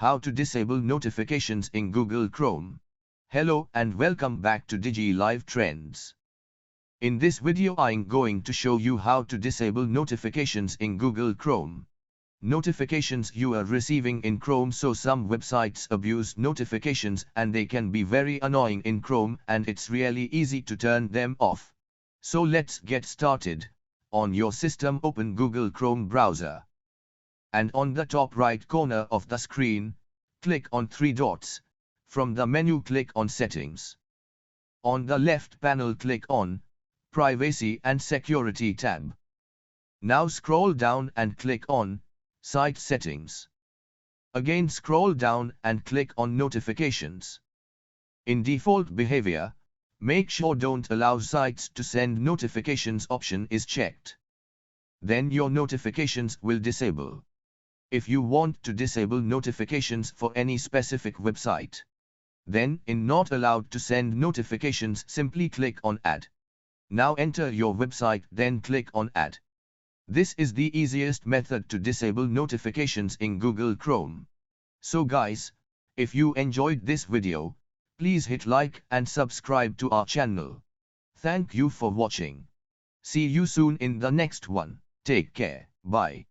How to disable notifications in Google Chrome. Hello and welcome back to DigiLive Trends. In this video I'm going to show you how to disable notifications in Google Chrome. Notifications you are receiving in Chrome. So some websites abuse notifications and they can be very annoying in Chrome, and it's really easy to turn them off. So let's get started. On your system, open Google Chrome browser. And on the top right corner of the screen, click on three dots. From the menu, click on Settings. On the left panel, click on Privacy and Security tab. Now scroll down and click on Site Settings. Again scroll down and click on Notifications. In Default Behavior, make sure Don't Allow Sites to Send Notifications option is checked. Then your notifications will disable. If you want to disable notifications for any specific website, then in Not Allowed to Send Notifications, simply click on Add. Now enter your website, then click on Add. This is the easiest method to disable notifications in Google Chrome. So guys, if you enjoyed this video, please hit like and subscribe to our channel. Thank you for watching. See you soon in the next one. Take care. Bye.